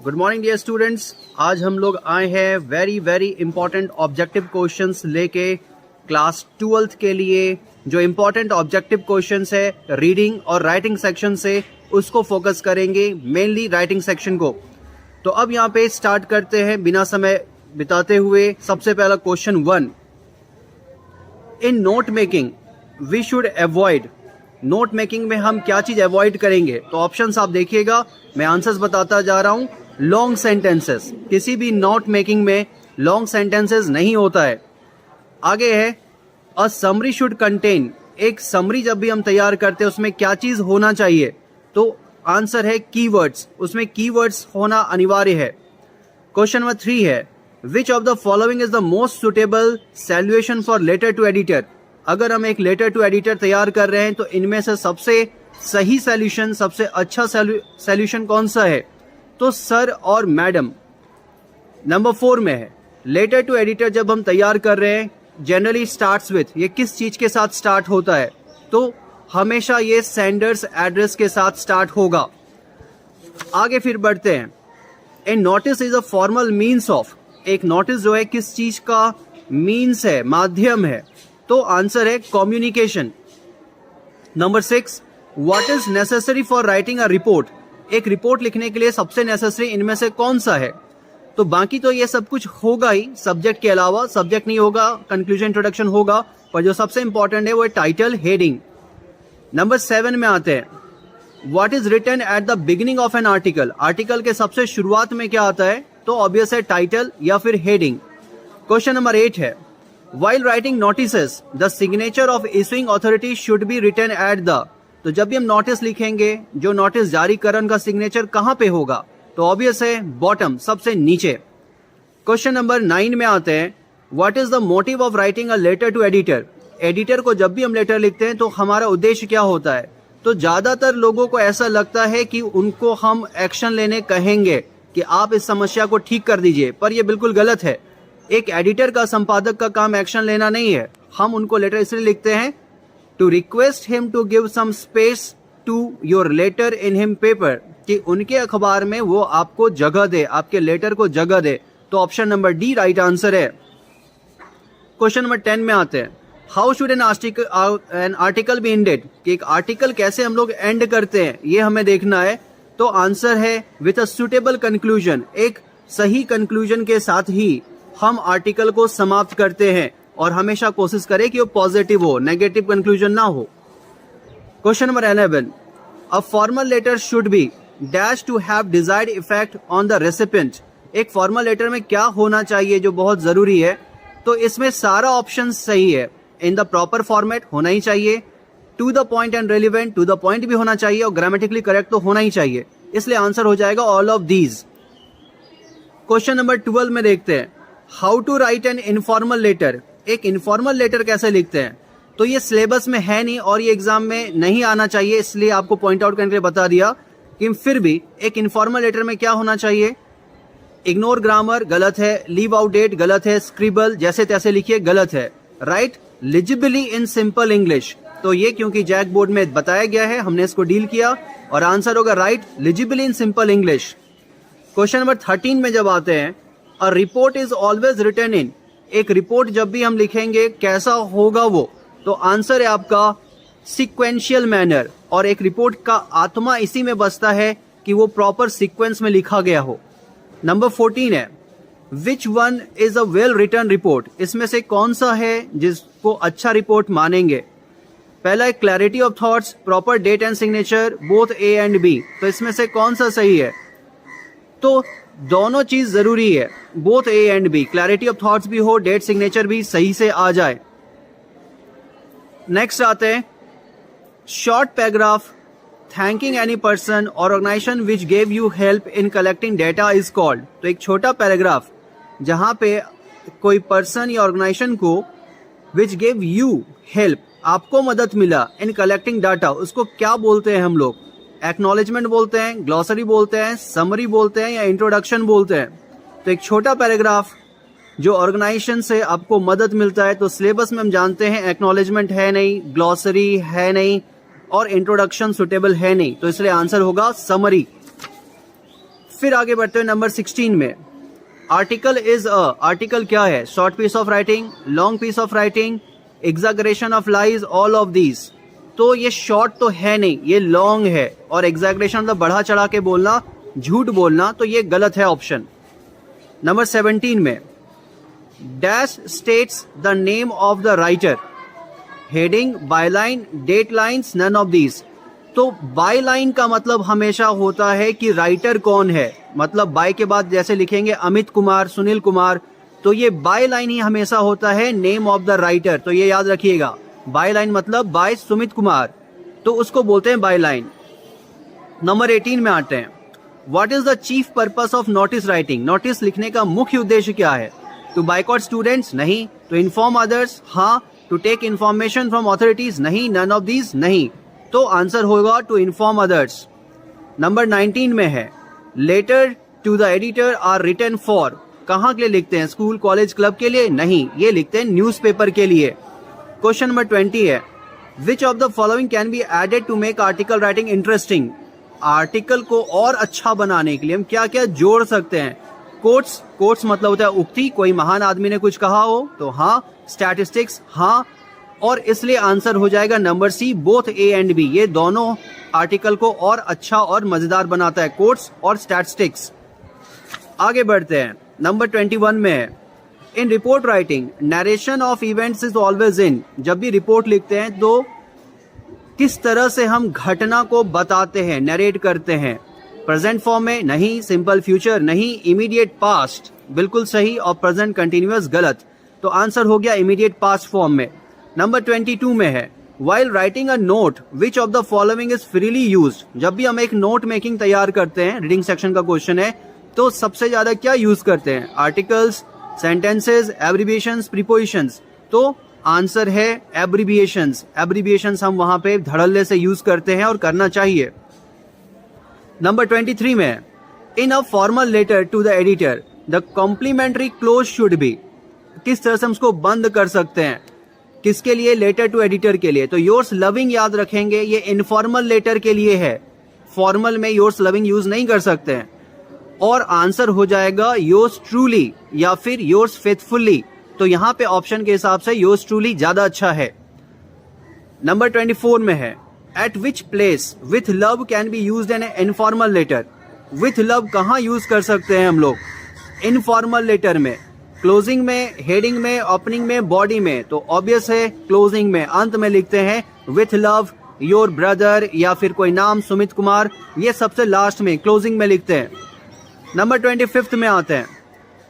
Good morning dear students. आज हम लोग आए हैं वेरी इंपॉर्टेंट ऑब्जेक्टिव क्वेश्चंस लेके क्लास 12th के लिए। जो इंपॉर्टेंट ऑब्जेक्टिव क्वेश्चंस है रीडिंग और राइटिंग सेक्शन से, उसको फोकस करेंगे, मेनली राइटिंग सेक्शन को। तो अब यहाँ पे स्टार्ट करते हैं बिना समय बिताते हुए। सबसे पहला question 1, in note making we should avoid. Note making में हम क्या चीज अवॉइड करेंगे? तो ऑप्शंस आप देखिएगा, मैं आंसर्स बताता जा रहा हूं। लॉन्ग सेंटेंसेस, किसी भी नोट मेकिंग में लॉन्ग सेंटेंसेस नहीं होता है। आगे है अ समरी शुड कंटेन। एक समरी जब भी हम तैयार करते हैं उसमें क्या चीज होना चाहिए? तो आंसर है कीवर्ड्स, उसमें कीवर्ड्स होना अनिवार्य है। क्वेश्चन नंबर 3 है which of the following is the most suitable solution for letter to editor. अगर हम एक लेटर टू एडिटर तैयार कर रहे हैं तो इनमें से सबसे सही सॉल्यूशन, सबसे अच्छा सॉल्यूशन कौन सा है? तो सर और मैडम। नंबर 4 में है लेटर टू एडिटर जब हम तैयार कर रहे हैं जनरली स्टार्ट्स विथ। ये किस चीज के साथ स्टार्ट होता है? तो हमेशा ये सेंडर्स एड्रेस के साथ स्टार्ट होगा। आगे फिर बढ़ते हैं। A notice is a formal means of. एक नोटिस जो है किस चीज का मीन्स है, माध्यम है? तो आंसर है communication. Number 6, what is necessary for writing a report. एक रिपोर्ट लिखने के लिए सबसे नेसेसरी इनमें से कौन सा है? तो बाकी तो ये सब कुछ होगा ही सब्जेक्ट के अलावा। सब्जेक्ट नहीं होगा, कंक्लूजन इंट्रोडक्शन होगा, पर जो सबसे इंपॉर्टेंट है वो है टाइटल, हेडिंग। नंबर 7 में आते हैं what is written at the beginning of an article. Article के सबसे शुरुआत में क्या आता है? तो ऑब्वियस है टाइटल या फिर हेडिंग। क्वेश्चन नंबर 8 है While writing notices, the signature of issuing authority should be written at the। तो जब भी हम नोटिस लिखेंगे, जो नोटिस जारी करन का सिग्नेचर कहां पे होगा? तो ऑब्वियस है बॉटम, सबसे नीचे। क्वेश्चन नंबर 9 में आते हैं what is the motive of writing a letter to editor. Editor को जब भी हम लेटर लिखते हैं तो हमारा उद्देश्य क्या होता है? तो ज्यादातर लोगों को ऐसा लगता है कि उनको हम एक्शन लेने कहेंगे कि आप इस समस्या को ठीक कर दीजिए, पर यह बिल्कुल गलत है। एक एडिटर का, संपादक का काम एक्शन लेना नहीं है। हम उनको लेटर इसलिए लिखते हैं to request him to give some space to your letter in him paper, कि उनके अखबार में वो आपको जगह दे, आपके लेटर को जगह दे। तो option number D right answer है। क्वेश्चन नंबर 10 में आते हैं how should an article B ended. कि एक आर्टिकल कैसे हम लोग एंड करते हैं ये हमें देखना है। तो आंसर है विथ अ सुटेबल कंक्लूजन। एक सही कंक्लूजन के साथ ही हम आर्टिकल को समाप्त करते हैं, और हमेशा कोशिश करें कि वो पॉजिटिव हो, नेगेटिव कंक्लूजन ना हो। Question number 11 a formal letter should be dash to have desired effect on the recipient. एक फॉर्मल लेटर में क्या होना चाहिए जो बहुत जरूरी है? तो इसमें सारा ऑप्शन सही है। इन द प्रॉपर फॉर्मेट होना ही चाहिए, to the point and relevant, to the point भी होना चाहिए, और ग्रामेटिकली करेक्ट तो होना ही चाहिए। इसलिए आंसर हो जाएगा all of these. Question number 12 में देखते हैं how to write an informal letter. एक इनफॉर्मल लेटर कैसे लिखते हैं? तो ये सिलेबस में है नहीं और ये एग्जाम में नहीं आना चाहिए, इसलिए आपको पॉइंट आउट करके बता दिया कि फिर भी एक इनफॉर्मल लेटर में क्या होना चाहिए? इग्नोर ग्रामर गलत है, लीव आउट डेट गलत है, स्क्रिबल जैसे तैसे लिखिए गलत है। Write legibly in simple English. तो ये क्योंकि जैक बोर्ड में बताया गया है, हमने इसको डील किया, और आंसर होगा write legibly in simple English. Question number 13 में जब आते हैं a report is always written in. एक रिपोर्ट जब भी हम लिखेंगे कैसा होगा वो? तो आंसर है आपका सीक्वेंशियल मैनर। और एक रिपोर्ट का आत्मा इसी में बसता है कि वो प्रॉपर सीक्वेंस में लिखा गया हो। नंबर 14 है which one is a well written report. इसमें से कौन सा है जिसको अच्छा रिपोर्ट मानेंगे? पहला है clarity of thoughts, proper date and signature, both A and B. तो इसमें से कौन सा सही है? तो दोनों चीज जरूरी है, both A and B. Clarity of thoughts भी हो, डेट सिग्नेचर भी सही से आ जाए। नेक्स्ट आते हैं short paragraph thanking any person और organisation which gave you help in collecting data is called. तो एक छोटा पैराग्राफ जहां पे कोई पर्सन या ऑर्गेनाइजेशन को विच गेव यू हेल्प, आपको मदद मिला, इन कलेक्टिंग डाटा, उसको क्या बोलते हैं हम लोग? एक्नॉलेजमेंट बोलते हैं, ग्लॉसरी बोलते हैं, समरी बोलते हैं, या इंट्रोडक्शन बोलते हैं? तो एक छोटा पैराग्राफ जो ऑर्गेनाइजेशन से आपको मदद मिलता है, तो सिलेबस में हम जानते हैं एक्नॉलेजमेंट है नहीं, ग्लॉसरी है नहीं, और इंट्रोडक्शन सुटेबल है नहीं, तो इसलिए आंसर होगा समरी। फिर आगे बढ़ते हैं नंबर 16 में। आर्टिकल इज अ, आर्टिकल क्या है? Short piece of writing, long piece of writing, exaggeration of lies, all of these. तो ये शॉर्ट तो है नहीं, ये लॉन्ग है, और एग्जैगरेशन मतलब बढ़ा चढ़ा के बोलना, झूठ बोलना, तो ये गलत है ऑप्शन। नंबर 17 में dash states the name of the writer, heading, byline, date lines, none of these. तो बायलाइन का मतलब हमेशा होता है कि राइटर कौन है, मतलब बाय के बाद जैसे लिखेंगे अमित कुमार, सुनील कुमार, तो ये बायलाइन ही हमेशा होता है नेम ऑफ द राइटर। तो ये याद रखिएगा, बायलाइन मतलब बाय सुमित कुमार, तो उसको बोलते हैं बायलाइन। नंबर 18 में आते हैं। What is the chief purpose of notice writing? Notice लिखने का मुख्य उद्देश्य क्या है? To boycott students? नहीं। To inform others? हाँ। To take information from authorities? नहीं। None of these? नहीं। तो आंसर होगा टू इन्फॉर्म अदर्स। नंबर 19 में है letter to the editor are written for, कहाँ के लिए लिखते हैं? स्कूल, कॉलेज, क्लब के लिए? नहीं, ये लिखते हैं न्यूज़पेपर के लिए। क्वेश्चन नंबर 20 है which of the following can be added to make article writing interesting? Article को और अच्छा बनाने के लिए हम क्या क्या जोड़ सकते हैं? कोट्स, कोट्स मतलब होता है उक्ति, कोई महान आदमी ने कुछ कहा हो तो हाँ। स्टैटिस्टिक्स, हाँ, और इसलिए आंसर हो जाएगा number C, both A and B. ये दोनों आर्टिकल को और अच्छा और मजेदार बनाता है, कोट्स और स्टैटिस्टिक्स। आगे बढ़ते हैं, नंबर 21 में है in report writing narration of events is always in. जब भी रिपोर्ट लिखते हैं तो किस तरह से हम घटना को बताते हैं, नरेट करते हैं? प्रेजेंट फॉर्म में? नहीं। Simple future? नहीं। इमीडिएट पास्ट बिल्कुल सही, और प्रेजेंट कंटिन्यूअस गलत। तो आंसर हो गया इमीडिएट पास्ट फॉर्म में। नंबर 22 में है while writing a note which of the following is freely used? जब भी हम एक नोट मेकिंग तैयार करते हैं, रीडिंग सेक्शन का क्वेश्चन है, तो सबसे ज्यादा क्या यूज करते हैं? Articles, sentences, abbreviations, prepositions. तो आंसर है एब्रिविएशंस। एब्रिविएशंस हम वहां पे धड़ल्ले से यूज करते हैं और करना चाहिए। नंबर 23 में in a formal letter to the editor the complimentary close should be. किस तरह से हम उसको बंद कर सकते हैं? किसके लिए? लेटर टू एडिटर के लिए। तो योर्स लविंग याद रखेंगे, ये इनफॉर्मल लेटर के लिए है, फॉर्मल में योर्स लविंग यूज नहीं कर सकते हैं। और आंसर हो जाएगा योर्स ट्रूली या फिर योर्स फेथफुली। तो यहां पे ऑप्शन के हिसाब से योर्स ट्रूली ज्यादा अच्छा है। नंबर 24 में है at which place with love can be used in informal letter? With love कहां यूज कर सकते हैं हम लोग? इनफॉर्मल लेटर में, क्लोजिंग में, हेडिंग में, ओपनिंग में, बॉडी में। तो ऑब्वियस है क्लोजिंग में, अंत में लिखते हैं विथ लव, योर ब्रदर या फिर कोई नाम, सुमित कुमार, ये सबसे लास्ट में क्लोजिंग में लिखते हैं। नंबर 25 में आते हैं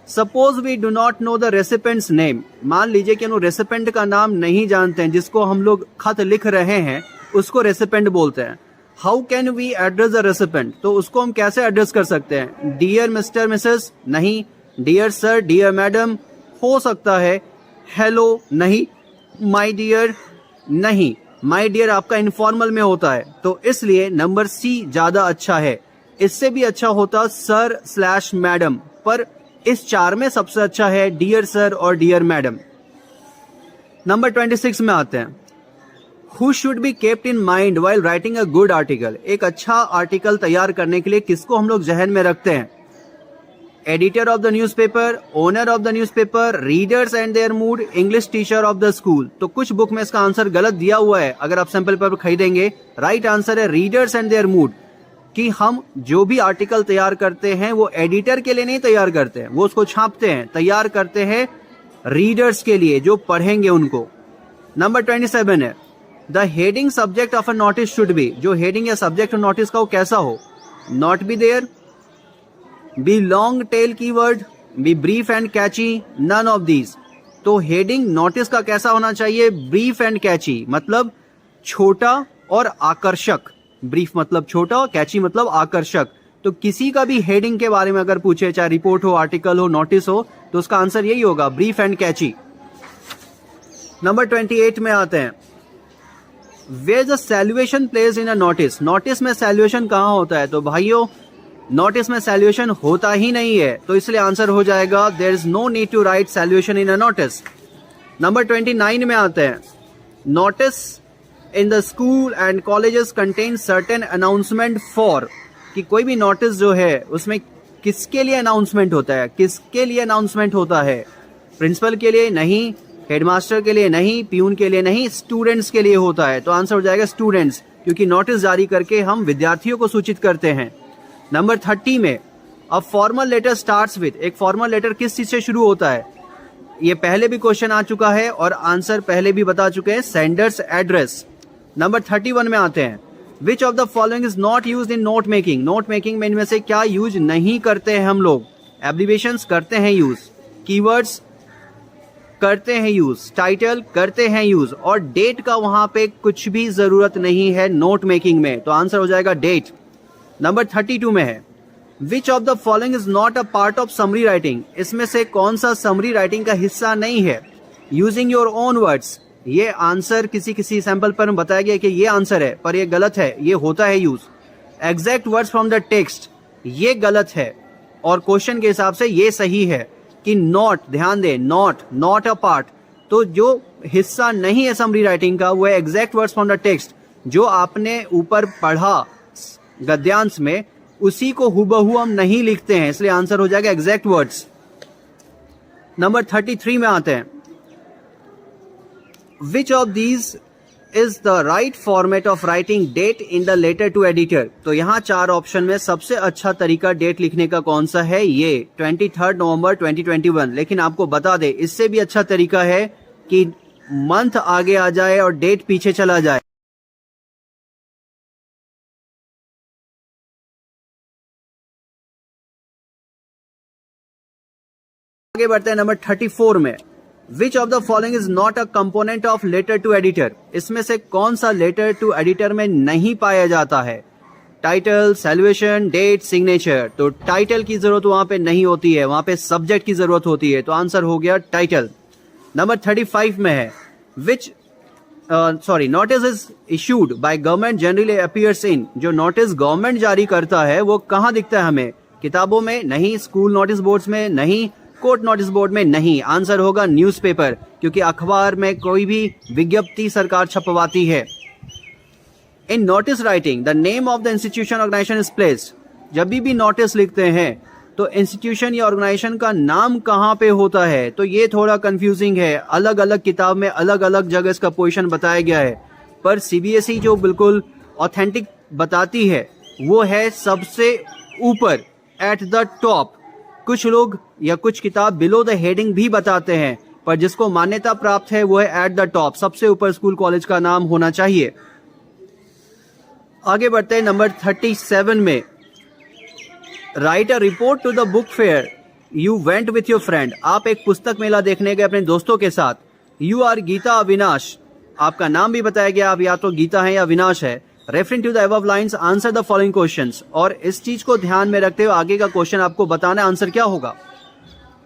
suppose we do not know the recipient's name. मान लीजिए कि हम रेसिपेंट का नाम नहीं जानते हैं, जिसको हम लोग खत लिख रहे हैं उसको रेसिपेंट बोलते हैं। How can we address the recipient? तो उसको हम कैसे एड्रेस कर सकते हैं? Dear mister, missus? नहीं। डियर सर, डियर मैडम हो सकता है। हेलो? नहीं। My dear? नहीं। माय डियर आपका इनफॉर्मल में होता है, तो इसलिए नंबर सी ज्यादा अच्छा है। इससे भी अच्छा होता सर स्लैश मैडम, पर इस चार में सबसे अच्छा है डियर सर और डियर मैडम। नंबर 26 में आते हैं who should be kept in mind while writing a good article. एक अच्छा आर्टिकल तैयार करने के लिए किसको हम लोग जहन में रखते हैं? Editor of the newspaper, owner of the newspaper, readers and their mood, English teacher of the school. तो कुछ बुक में इसका आंसर गलत दिया हुआ है, अगर आप सैंपल पेपर खरीदेंगे। राइट आंसर है रीडर्स एंड देयर मूड, कि हम जो भी आर्टिकल तैयार करते हैं वो एडिटर के लिए नहीं तैयार करते हैं, वो उसको छापते हैं, तैयार करते हैं रीडर्स के लिए जो पढ़ेंगे उनको। नंबर 27 है the heading subject of a notice should be. जो हेडिंग या सब्जेक्ट नोटिस का वो कैसा हो? Not be there, be long tail keyword, be brief and catchy, none of these. तो हेडिंग नोटिस का कैसा होना चाहिए? ब्रीफ एंड कैची, मतलब छोटा और आकर्षक। ब्रीफ मतलब छोटा, कैची मतलब आकर्षक। तो किसी का भी हेडिंग के बारे में अगर पूछे, चाहे रिपोर्ट हो, आर्टिकल हो, नोटिस हो, तो उसका आंसर यही होगा, ब्रीफ एंड कैची। नंबर 28 में आते हैं where the salutation place in a notice. Notice में सैल्यूएशन कहां होता है? तो भाइयों नोटिस में सैल्यूएशन होता ही नहीं है, तो इसलिए आंसर हो जाएगा there is no need to write salutation in a notice. Number 29 में आते हैं notice in the school and colleges contain certain announcement for, कि कोई भी नोटिस जो है उसमें किसके लिए अनाउंसमेंट होता है? किसके लिए अनाउंसमेंट होता है? प्रिंसिपल के लिए नहीं, हेडमास्टर के लिए नहीं, प्यून के लिए नहीं, स्टूडेंट्स के लिए होता है। तो आंसर हो जाएगा स्टूडेंट्स, क्योंकि नोटिस जारी करके हम विद्यार्थियों को सूचित करते हैं। नंबर 30 में a formal letter starts with, एक फॉर्मल लेटर किस चीज से शुरू होता है? ये पहले भी क्वेश्चन आ चुका है और आंसर पहले भी बता चुके हैं, सेंडर्स एड्रेस। नंबर 31 में आते हैं, which of the following is not used in note making, note making में इनमें से क्या यूज नहीं करते हैं हम लोग? एब्रिविएशंस करते हैं यूज, कीवर्ड्स करते हैं यूज, टाइटल करते हैं यूज, और डेट का वहां पे कुछ भी जरूरत नहीं है नोट मेकिंग में, तो आंसर हो जाएगा डेट। नंबर 32 में है, which of the following is not a part of summary writing, इसमें से कौन सा समरी राइटिंग का हिस्सा नहीं है? यूजिंग योर ओन वर्ड्स, ये आंसर किसी सैंपल पर बताया गया कि ये आंसर है, पर ये गलत है, ये होता है use. Exact words from the text, ये गलत है, और क्वेश्चन के हिसाब से ये सही है कि नॉट, ध्यान दे, नॉट अ पार्ट, तो जो हिस्सा नहीं है समरी राइटिंग का वो है exact words from the text, जो आपने ऊपर पढ़ा गद्यांश में उसी को हुबहू हम नहीं लिखते हैं, इसलिए आंसर हो जाएगा एग्जैक्ट वर्ड्स। नंबर 33 में आते हैं, which of these is the right format of writing date in the letter to editor, तो यहाँ 4 ऑप्शन में सबसे अच्छा तरीका डेट लिखने का कौन सा है? ये 23 नवंबर 2021, लेकिन आपको बता दे इससे भी अच्छा तरीका है कि मंथ आगे आ जाए और डेट पीछे चला जाए। आगे बढ़ते हैं नंबर 34 में, which of the following is not a component of letter to editor, इसमें से कौन सा लेटर टू एडिटर में नहीं पाया जाता है? टाइटल, सैल्यूएशन, डेट, सिग्नेचर, तो टाइटल की जरूरत वहां पे नहीं होती है, वहां पे सब्जेक्ट की जरूरत होती है, तो आंसर हो गया टाइटल। नंबर 35 में है, which notice is issued by government generally appears इन, जो नोटिस गवर्नमेंट जारी करता है वो कहाँ दिखता है हमें? किताबों में नहीं, स्कूल नोटिस बोर्ड्स में नहीं, कोर्ट नोटिस बोर्ड में नहीं, आंसर होगा न्यूज़पेपर, क्योंकि अखबार में कोई भी विज्ञप्ति सरकार छपवाती है। In notice writing the name of the institution organization is placed, जब भी नोटिस लिखते हैं तो इंस्टीट्यूशन या ऑर्गेनाइजेशन का नाम कहाँ पे होता है? तो ये थोड़ा कंफ्यूजिंग है, अलग अलग किताब में अलग अलग जगह इसका पोजीशन बताया गया है, पर सीबीएसई जो बिल्कुल ऑथेंटिक बताती है वो है सबसे ऊपर, एट द टॉप। कुछ लोग या कुछ किताब बिलो द हेडिंग भी बताते हैं, पर जिसको मान्यता प्राप्त है वो है एट द टॉप, सबसे ऊपर स्कूल कॉलेज का नाम होना चाहिए। आगे बढ़ते हैं नंबर 37 में, write a report to the book fair you went with your friend, आप एक पुस्तक मेला देखने गए अपने दोस्तों के साथ। यू आर गीता अविनाश, आपका नाम भी बताया गया, आप या तो गीता है या अविनाश है। Referring to the above lines answer the following questions, और इस चीज को ध्यान में रखते हुए आगे का क्वेश्चन आपको बताना है आंसर क्या होगा।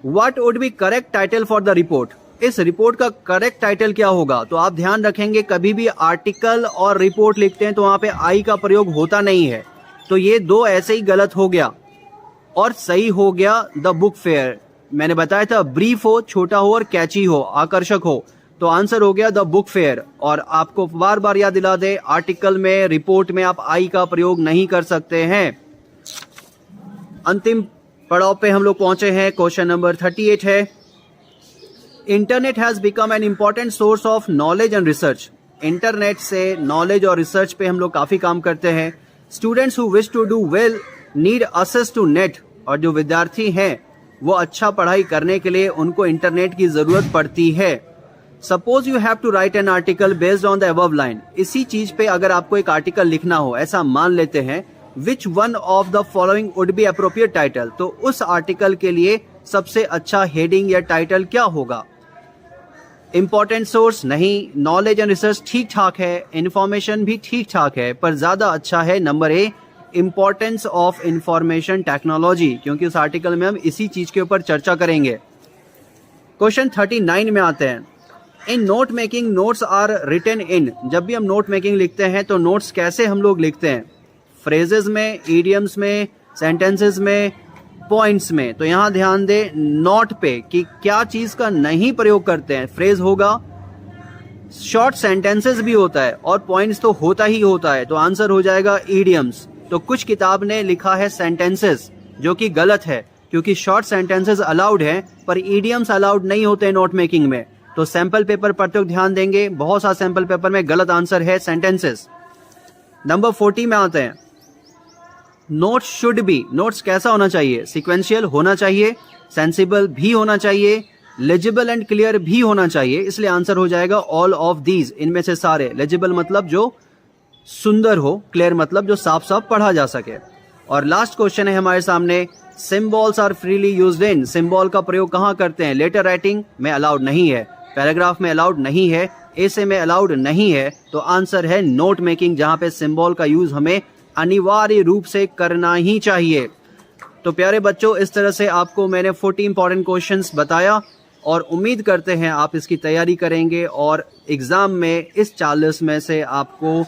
What would be correct title for the report, इस रिपोर्ट का करेक्ट टाइटल क्या होगा? तो आप ध्यान रखेंगे कभी भी आर्टिकल और रिपोर्ट लिखते हैं तो वहां पे आई का प्रयोग होता नहीं है, तो ये दो ऐसे ही गलत हो गया, और सही हो गया द बुक फेयर। मैंने बताया था ब्रीफ हो, छोटा हो और कैची हो, आकर्षक हो, तो आंसर हो गया द बुक फेयर। और आपको बार बार याद दिला दे, आर्टिकल में, रिपोर्ट में आप आई का प्रयोग नहीं कर सकते हैं। अंतिम पड़ाव पे हम लोग पहुंचे हैं, क्वेश्चन नंबर 38 है, internet has become an important source of knowledge and research, internet से नॉलेज और रिसर्च पे हम लोग काफी काम करते हैं। Students who wish to do well need access to net, और जो विद्यार्थी हैं वो अच्छा पढ़ाई करने के लिए उनको इंटरनेट की जरूरत पड़ती है। Suppose you have to write an article based on the above line, इसी चीज पे अगर आपको एक आर्टिकल लिखना हो, ऐसा मान लेते हैं, which one of the following would be appropriate title, तो उस आर्टिकल के लिए सबसे अच्छा हेडिंग या टाइटल क्या होगा? इंपॉर्टेंट सोर्स नहीं, नॉलेज एंड रिसर्च ठीक ठाक है, इंफॉर्मेशन भी ठीक ठाक है, पर ज्यादा अच्छा है number A, importance of information technology, क्योंकि उस आर्टिकल में हम इसी चीज के ऊपर चर्चा करेंगे। क्वेश्चन 39 में आते हैं, in note making notes are written in, जब भी हम नोट मेकिंग लिखते हैं तो नोट्स कैसे हम लोग लिखते हैं? फ्रेजेस में, इडियम्स में, सेंटेंसेस में, पॉइंट्स में। तो यहां ध्यान दे नोट पे कि क्या चीज का नहीं प्रयोग करते हैं। फ्रेज होगा, शॉर्ट सेंटेंसेस भी होता है, और पॉइंट्स तो होता ही होता है, तो आंसर हो जाएगा इडियम्स। तो कुछ किताब ने लिखा है सेंटेंसेस, जो कि गलत है, क्योंकि शॉर्ट सेंटेंसेस अलाउड हैं पर ईडियम्स अलाउड नहीं होते नोट मेकिंग में। तो सैंपल पेपर पढ़ते वक्त ध्यान देंगे, बहुत सा सैंपल पेपर में गलत आंसर है सेंटेंसेस। नंबर 40 में आते हैं, नोट शुड बी, नोट्स कैसा होना चाहिए? सिक्वेंशियल होना चाहिए, सेंसिबल भी होना चाहिए, लेजिबल एंड क्लियर भी होना चाहिए। इसलिए आंसर हो जाएगा ऑल ऑफ दीज, इनमें से सारे। लेजिबल मतलब जो सुंदर हो, क्लियर मतलब जो साफ साफ पढ़ा जा सके। और लास्ट क्वेश्चन है हमारे सामने, symbols are freely used in, symbol का प्रयोग कहाँ करते हैं? लेटर राइटिंग में अलाउड नहीं है, पैराग्राफ में अलाउड नहीं है, एसे में अलाउड नहीं है। तो आंसर है नोट मेकिंग, जहां पे सिंबल का यूज हमें अनिवार्य रूप से करना ही चाहिए। तो प्यारे बच्चों, इस तरह से आपको मैंने 40 इंपॉर्टेंट क्वेश्चंस बताया और उम्मीद करते हैं आप इसकी तैयारी करेंगे और एग्जाम में इस 40 में से आपको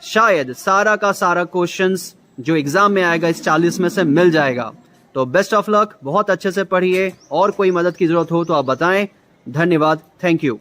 शायद सारा का सारा क्वेश्चंस जो एग्जाम में आएगा इस 40 में से मिल जाएगा। तो बेस्ट ऑफ लक, बहुत अच्छे से पढ़िए और कोई मदद की जरूरत हो तो आप बताएं। धन्यवाद, थैंक यू।